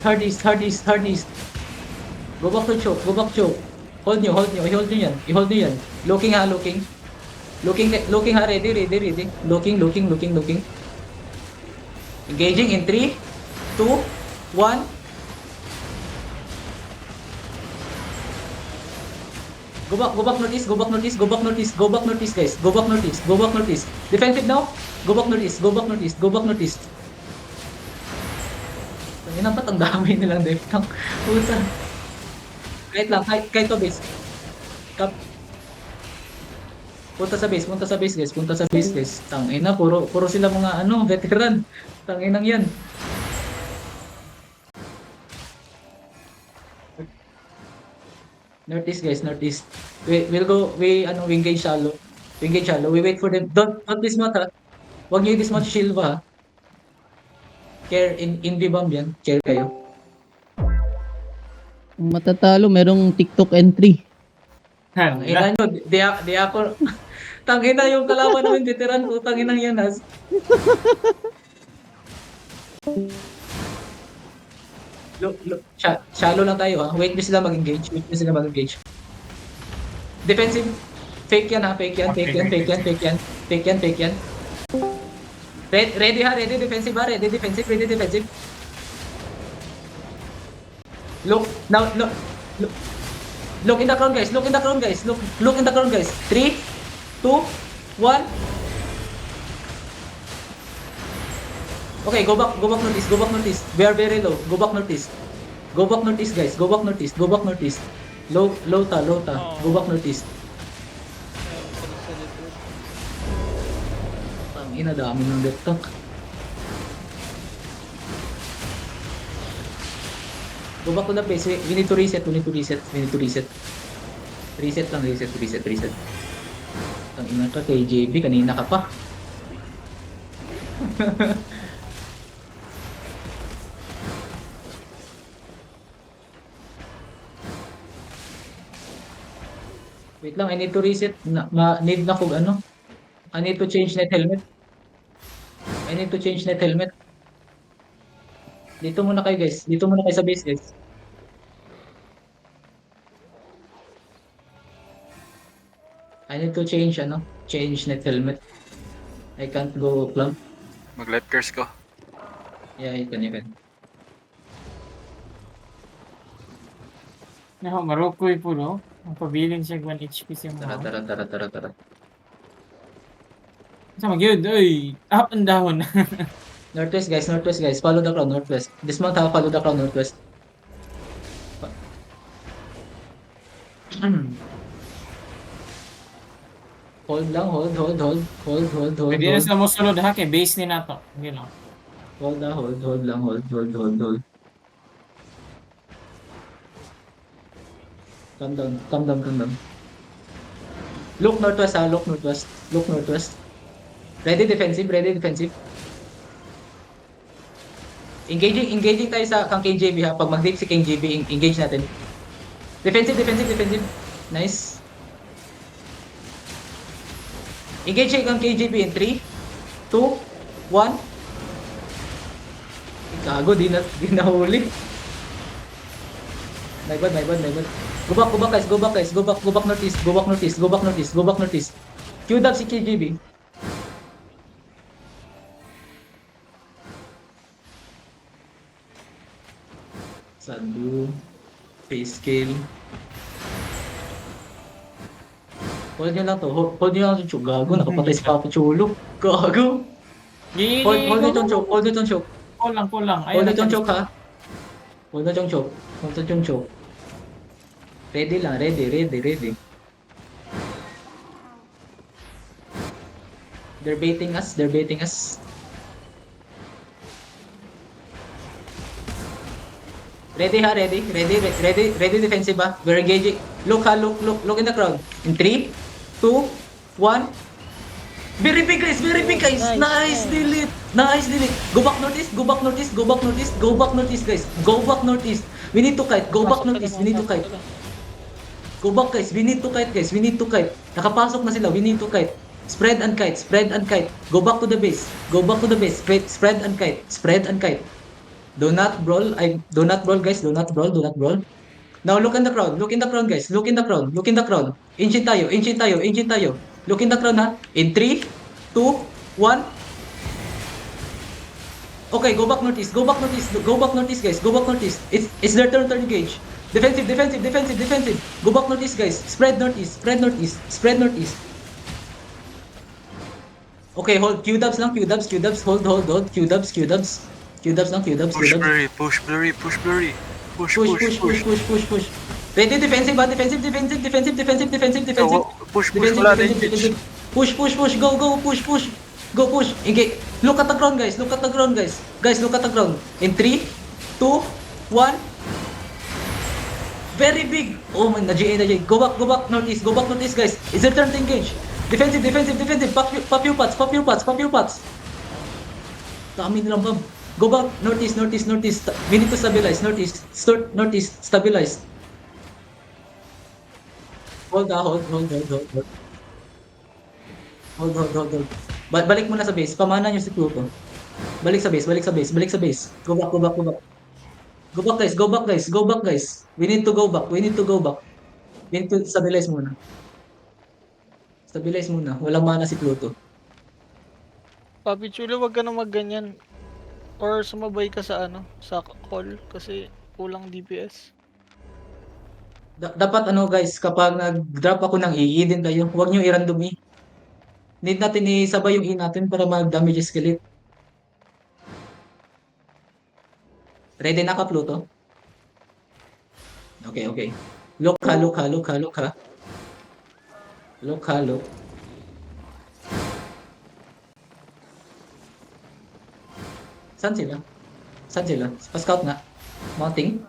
Hard east, hard east, hard east. Go back to choke, go back choke. Hold nyo, i-hold nyo yan. I-hold nyo yan. Looking ha, looking. Looking ha, ready. Looking. Engaging in 3, 2, 1. Go back northeast, guys. Go back northeast. Defensive now. Go back northeast. Tangina ba't ang dami nilang deftang. Puta. Kahit to base. Punta sa base guys. Tangina, puro sila mga veteran. Tanginang yan. Northeast guys, northeast. We engage shallow. We wait for them. Don't dismount ha. Huwag niyo i-dismount si Silva ha. Care in bomb yan. Care kayo. Matatalo, merong TikTok entry. Tangina nyo, di ako. Tangina yung kalaban namin, veteran ko. Tanginang yan has. Shallow lang tayo ha. Wait nyo sila mag-engage. Defensive. Fake yan. Ready ha. Ready defensive. Look in the ground guys. Look in the ground guys. 3, 2, 1. Okay, go back northeast. We are very low. Go back northeast guys. Low ta. Go back northeast. Tangina, dami ng death tank. Go back to the base. We need to reset. Reset lang. Tangina ka kay JB, kanina ka pa. Wait lang, I need to reset. Need na kung ano. I need to change net helmet. Dito muna kayo guys. Sa base guys. I need to change net helmet. I can't go plump. Mag-light curse ko. Yeah, you can. Marokoy po, no? Ang pabilin siya 1 HP siya mo. Tara. Sama gyud, oy. Up and down. Northwest guys. Follow the crowd, northwest. Dismount ha, follow the crowd, northwest. Hold lang, hold. Pwede na sila mo sulod ha, kay base ni nato. Hindi lang. Hold lang. Calm down. Look northwest ha, look northwest. Ready defensive. Engaging tayo sa kang KJB ha. Pag mag-dip si KJB, engage natin. Defensive. Nice. Engage kang KJB in 3, 2, 1. Gago, di nahuli. My bad. Go back guys. Go back northeast. Queued up si KJB. Sandu. Face scale. Hold nyo lang to. Hold nyo lang yung choke. Gago, nakapatay si Papa Chulo. Gago. Hold nyo yung choke. Kulang. Hold nyo yung choke ha. Hold nyo yung choke. Ready lang. They're baiting us. Ready ha, ready defensive ha. We're engaging. Look in the crowd. In 3, 2, 1. Very big guys. Nice delete. Go back northeast guys. Go back northeast. We need to kite. Go back northeast. Go back guys. We need to kite. Nakapasok na sila. We need to kite. Spread and kite. Go back to the base. Spread and kite. Do not brawl. Do not brawl, guys. Do not brawl. Do not brawl. Now look in the crowd. Look in the crowd, guys. Look in the crowd. Look in the crowd. Ancient tayo. Ancient tayo. Ancient tayo. Look in the crowd, ha. In 3, 2, 1. Okay, go back northeast. Go back northeast. Go back northeast, guys. Go back northeast. It's their turn to engage. Defensive, defensive, defensive, defensive. Go back northeast, guys. Spread northeast. Spread northeast. Spread northeast. Okay, hold. Q-dubs lang. Q-dubs. Q-dubs. Hold, hold, hold. Q-dubs. Q-dubs. Q-dubs lang. Q-dubs. Push Q-dubs. blurry, push blurry, push blurry. Push, Push, push, push, push, push, push, push. Ready, defensive, ba? Defensive, defensive, defensive, defensive, defensive, defensive. Push, push, Defensive, wala na defensive, engage. defensive. Push, push, push. Go, go, push, push. Go, push. Engage. Look at the ground, guys. Look at the ground, guys. Guys, look at the ground. In 3, 2, 1. Very big. Oh my, na-GA, na-GA. Go back, northeast. Go back, northeast, guys. It's their turn to engage. Defensive, defensive, defensive. Pop your pots, pop your pots, pop your pots. Dami nilang bomb. Go back, northeast, northeast, northeast. We need to stabilize, northeast. Northeast, stabilize. Hold, hold, hold, hold, hold, hold. Hold, hold, hold, hold. Balik muna sa base. Pamana nyo si Pluto. Balik sa base, balik sa base, balik sa base. Go back, go back, go back. Go back, guys, go back, guys, go back, guys. We need to go back, we need to go back. We need to stabilize muna. Stabilize muna. Walang mana si Pluto. Papi Chulo, wag ka na magganyan. Or sumabay ka sa ano, sa call kasi kulang DPS. Dapat ano guys, kapag nag-drop ako ng E, din tayo. Huwag nyo i-random E. Need natin isabay yung E natin para mag-damage skillet. Ready na ka, Pluto? Okay, okay. Look ha, look ha, look ha, look ha. Look ha, look. Saan sila? Saan sila? Pa-scout nga. Mounting?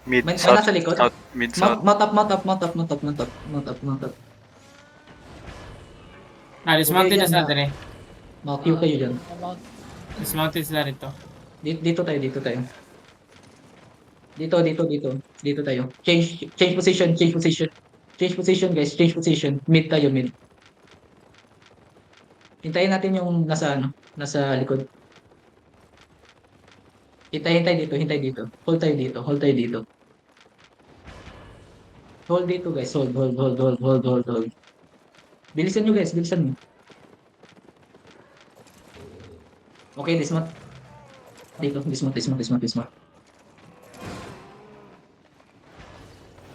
Mid, May south, nasa likod? south, mid, south. Mount up. Dismounted Okay, na sa yan atin eh. Mount kayo dyan. Dismounted sila rito. Dito tayo. Dito tayo. Change position. Change position, guys. Change position. Mid tayo, mid. Hintayin natin yung nasa likod. Hintay dito. Hold tayo dito. Hold dito, guys. Hold. Bilisan nyo, guys. Bilisan nyo. Okay, dismount. Dito, dismount.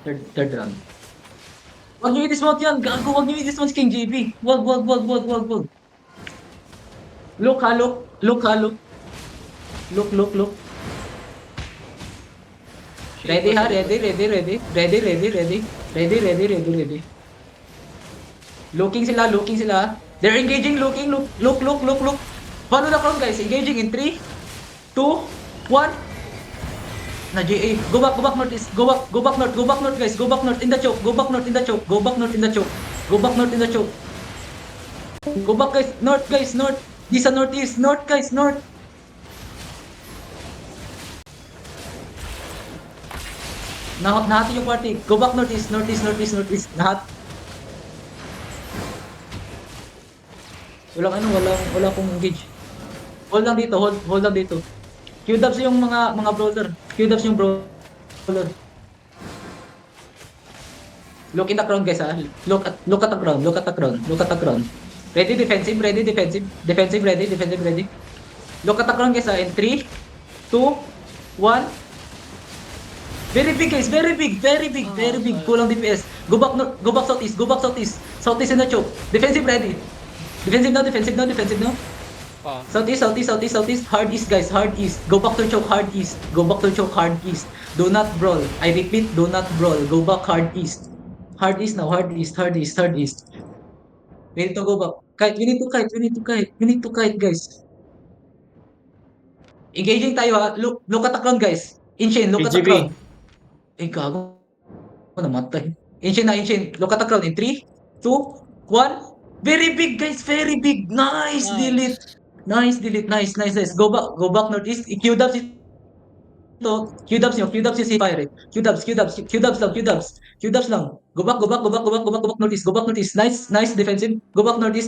Third round. Huwag nyo i-dismount yan. Gago, huwag nyo i-dismount si King JP. Wag. Look ha, look. Look. Ready ha, ready. Looking sila. They're engaging, looking, look. Follow the crowd, guys. Engaging in 3, 2, 1. Na-GA. Go back northeast. Go back north, guys. Go back north in the choke. Go back north in the choke. Go back, guys. North. Di sa northeast. North, guys. North. Nahati yung party. Go back northeast. Nahat. Wala akong engage. Hold lang dito. Q-dubs yung mga brawler. Q-dubs yung brawler. Look in the crown, guys, ha. Look at the crown. Ready, defensive, ready. Look at the crown, guys, ha. In 3, 2, 1. Very big, guys. Very big. Kulang DPS. Go back southeast. Southeast in the choke. Defensive ready. Defensive now. Southeast. Hard east, guys. Hard east. Go back to choke. Hard east. Do not brawl. I repeat, do not brawl. Go back hard east. Hard east now. Hard east. We need to go back. We need to kite, guys. Engaging tayo, ha. Look at the crowd, guys. Inshin, look at the BGB. crowd. Gago. Namatay. Inshin. Look at the crowd. In 3, 2, 1. Very big, guys. Very big. Nice delete. Nice. Go back northeast. Q-dubs ito. Q-dubs yung C-Fire. Q-dubs lang. Go back northeast. Nice defensive. Go back northeast.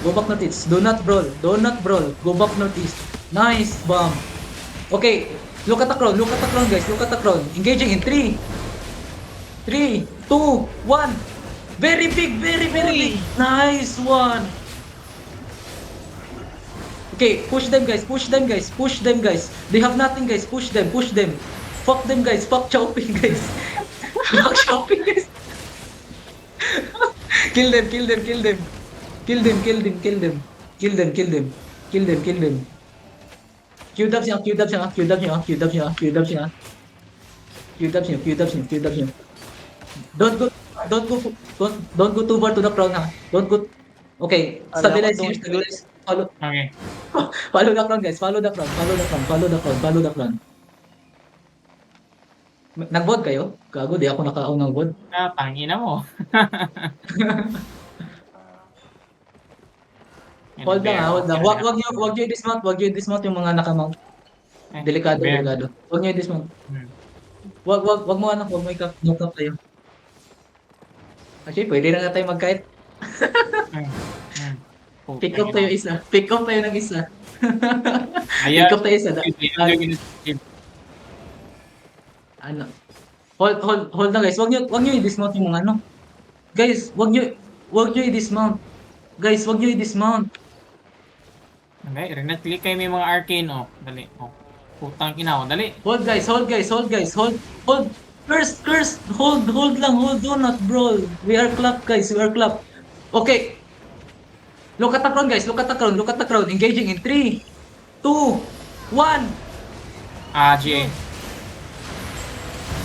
Go back northeast. Do not brawl. Do not brawl. Go back northeast. Nice bomb. Okay. Look at the crown. Look at the crown, guys. Look at the crown. Engaging in 3, 3, 2, 1. Very big, very big. Nice one. Okay, push them guys, push them guys, push them guys. They have nothing guys, push them, push them. Fuck them guys, fuck chopping guys. Fuck chopping guys. Kill them, kill them, kill them. Kill them, kill them, kill them. Kill them, kill them. Kill them, kill them. Q-dubs niya, Q-dubs niya, Q-dubs niya, Q-dubs niya, Q-dubs niya. Q-dubs niya, Q-dubs niya, Q-dubs niya. Don't go too far to the crown ha. Don't go. Okay, stabilize here, stabilize. Follow. Okay. Follow the crown guys, follow the crown, follow the crown, follow the crown, follow the crown. Nag-vote kayo? Gago, di ako nakaon ng vote. Ah, tangina mo. Hold lang ha, hold lang. Wag nyo i-dismount, wag nyo i-dismount yung mga nakamount. Delikado, delikado. Wag nyo i-dismount. Wag mo anak, wag mo i-knock tayo. Actually, pwede na nga tayo mag-kite. Pick up tayo isa. Pick up tayo ng isa. Pick up tayo isa. Ano? Hold na guys. Wag nyo i-dismount yung mga ano. Guys, wag nyo i-dismount. Guys, wag nyo i-dismount. Okay, rin-click kayo may mga arcane, oh. Dali, oh. Putang ina, oh. Dali. Hold guys, hold guys, hold guys, hold. Curse, hold lang, hold, do not brawl. We are clap guys, we are clap. Okay. Look at the crown guys, look at the crown, look at the crown. Engaging in 3, 2, 1. Ah, GA.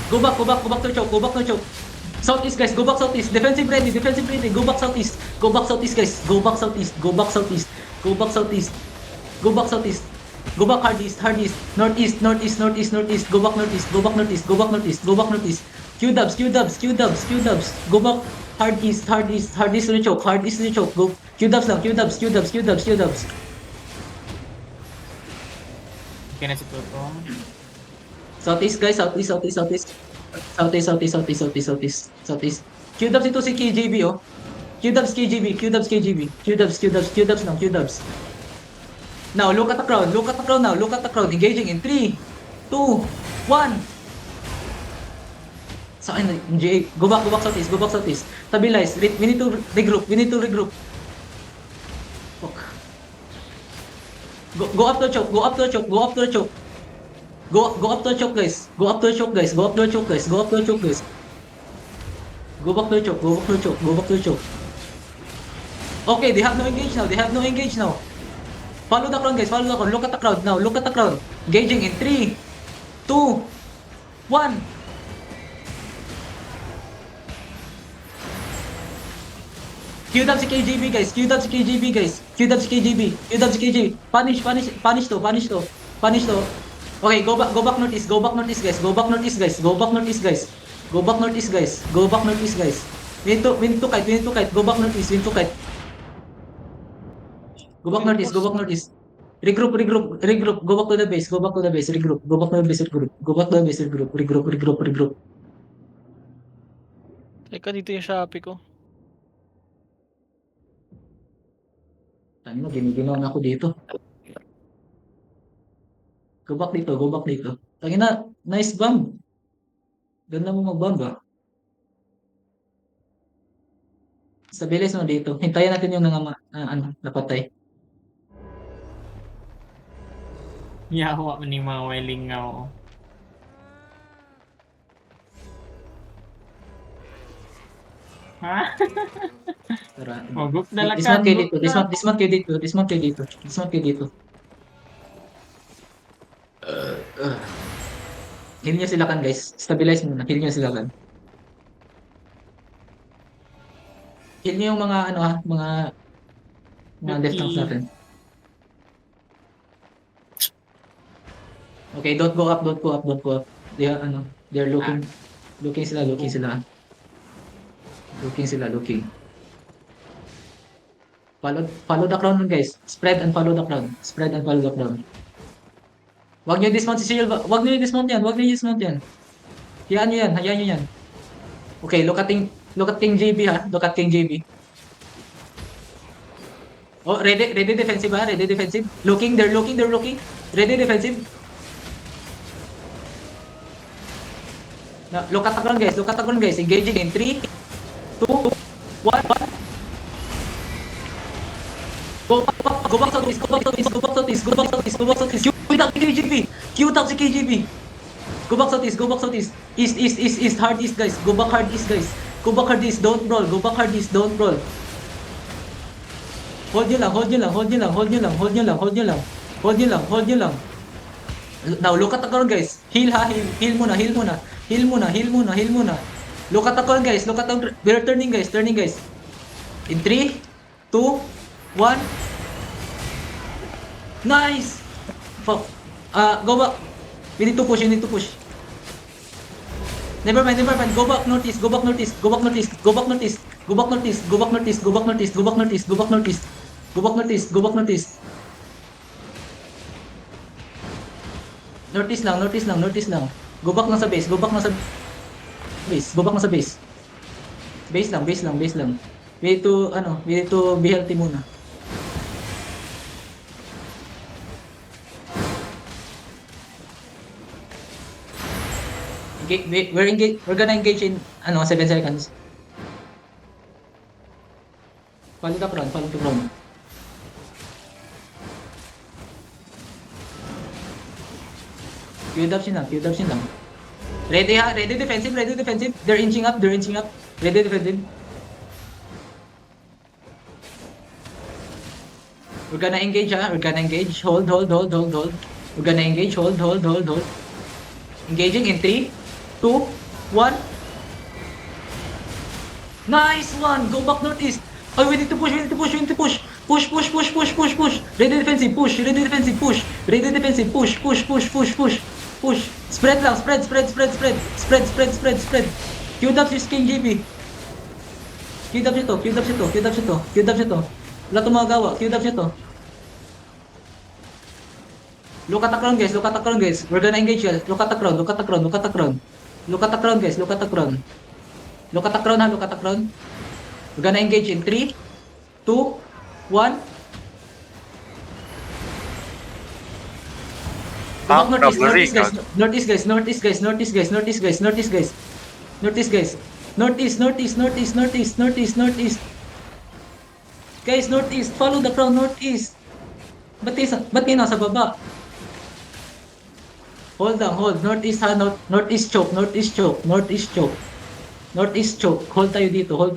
Go back to choke, go back to choke. Southeast guys, go back southeast. Defensive ready, go back southeast. Go back southeast guys, go back southeast, go back southeast. Go back southeast. Go back southeast. Go back hard east. Northeast. Go back northeast. Go back northeast. Q-dubs. Go back hard east to the choke. Go Q-dubs lang, Q-dubs. Okay na si Toto. Southeast guys, southeast. Q-dubs ito si KJB oh. Q-dubs lang, Q-dubs. Now, look at the crowd now. Engaging in 3, 2, 1. Sa akin, GA. Go back southeast. Stabilize. We need to regroup. Fuck. Go up to the choke. Go up to the choke, guys. Go back to the choke. Okay, they have no engage now. Follow the crowd guys, Look at the crowd now, Engaging in 3, 2, 1. Q-dub si KJB guys. Punish to. Okay, go back northeast guys. We need to kite. Go back northeast. Go back northeast. Regroup. Go back to the base. Regroup. Regroup. Teka, dito yung Shopee ko. Ano, giniginaw na ako dito. Go back dito. Tangina, nice bomb. Ganda mo mag-bomb ba? Stabilize mo dito. Hintayin natin yung napatay. Yawa mo ni mga weling nga, oh. Ha? Tara. Magok na lang Dismount kayo dito. Heal nyo sila kan guys. Stabilize muna. Heal nyo sila kan. Heal nyo yung mga mga left tanks natin. Okay, don't go up. They're looking. Looking sila. Follow the crown guys. Spread and follow the crown. Wag niyo dismount si Silva. Wag niyo dismount yan. Hayaan niyo yan. Okay, look at King JB ha. Oh, ready defensive ha? Ready defensive. Looking, they're looking, they're looking. Ready defensive. Look at the ground guys, look at the ground guys. Engaging in 3, 2, 1. Go back southeast, go back southeast, go back southeast, go back southeast, go back southeast. Queue down si KGB. Queue down si KGB. Go back southeast, go back southeast. East, east, east, east, hard east guys. Go back hard east guys. Go back hard east, don't roll. Go back hard east, don't roll. Hold nyo lang, hold nyo lang, hold nyo lang, hold nyo lang, hold nyo lang, hold nyo lang. Hold nyo lang, hold nyo lang. Now, look at the ground guys. Heal ha, heal muna, heal muna. Heal muna, heal muna, heal muna. Look at the ground guys, look at the ground. We're turning guys, turning guys. In 3, 2, 1. Nice! Fuck. Go back. We need to push, you need to push. Never mind, never mind. Go back northeast, go back northeast, go back northeast, go back northeast, go back northeast, go back northeast, go back northeast, go back northeast, go back northeast, go back northeast, go back northeast. Northeast lang, northeast lang, northeast lang. Go back lang sa base, go back lang sa base, go back lang sa base. Base lang, base lang, base lang. We need to, we need to be healthy muna. We're gonna engage in 7 seconds. Follow the front, follow the front. Queued up lang. Ready ha, ready defensive, ready defensive. They're inching up, they're inching up. Ready defensive. We're gonna engage ha, we're gonna engage. Hold. We're gonna engage, hold. Engaging in 3, 2, 1. Nice one! Go back northeast. Oh, we need to push, we need to push, we need to push. Push. Ready defensive, push. Ready defensive, push. Ready defensive, push. Spread lang, spread. Queued up si King JB. Queued up siya to. Wala itong magagawa, queued up siya to. Look at the crown guys, we're gonna engage guys. Look at the crown guys. Look at the crown ha. We're gonna engage in 3, 2, 1. Go back northeast guys. Northeast. Guys, northeast. Follow the crown, northeast. Ba't kayo nasa baba? Hold lang, hold. Northeast ha, northeast choke. Hold tayo dito. Hold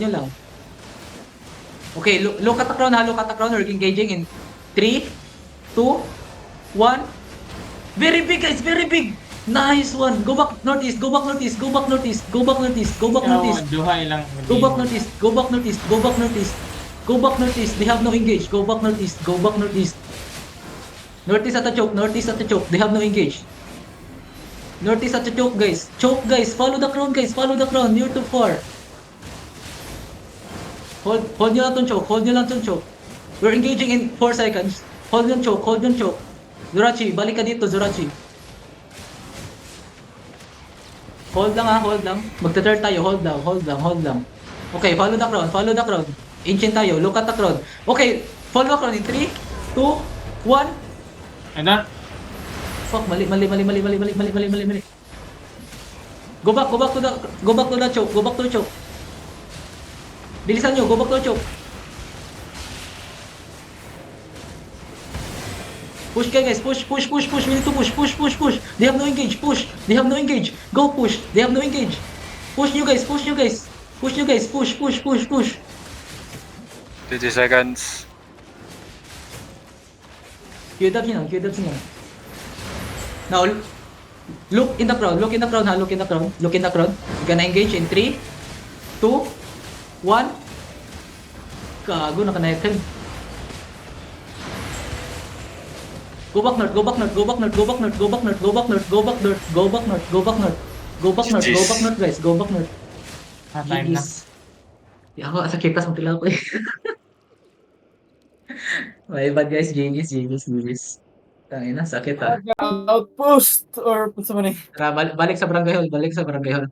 nyo lang. Okay, look at the crown ha, We're engaging in 3, 2, 1. Very big guys, very big. Nice one. Go back northeast. Go back northeast. Duhay lang. They have no engage. Go back northeast. Northeast at the choke. They have no engage. Northeast at the choke, guys. Follow the crown, guys. You're too far. Hold nyo lang tong choke. We're engaging in 4 seconds. Hold yung choke. Zurachi, balik ka dito, Zurachi. Hold lang. Magta-turn tayo. Hold lang. Okay, follow the crown. Inchin tayo. Look at the crown. Okay, follow the crown in 3, 2, 1. And then, Fuck, mali. Go back to the choke. Bilisan nyo, go back to the choke. Push kayo guys, push. We need to push. They have no engage, push. Go push. They have no engage. Push nyo guys. Push. 30 seconds. Queued up siya. Now, look in the crowd ha. Look in the crowd. We're gonna engage in 3, 2, 1. Gago, naka-knife. Go back north, guys. Go back north. time na. Ako, sakit sa pila ko eh. My bad guys, GG's. Tangina, sakit ah. Outpost or punsa man eh. Tara, balik sa barangay hall, balik sa barangay hall.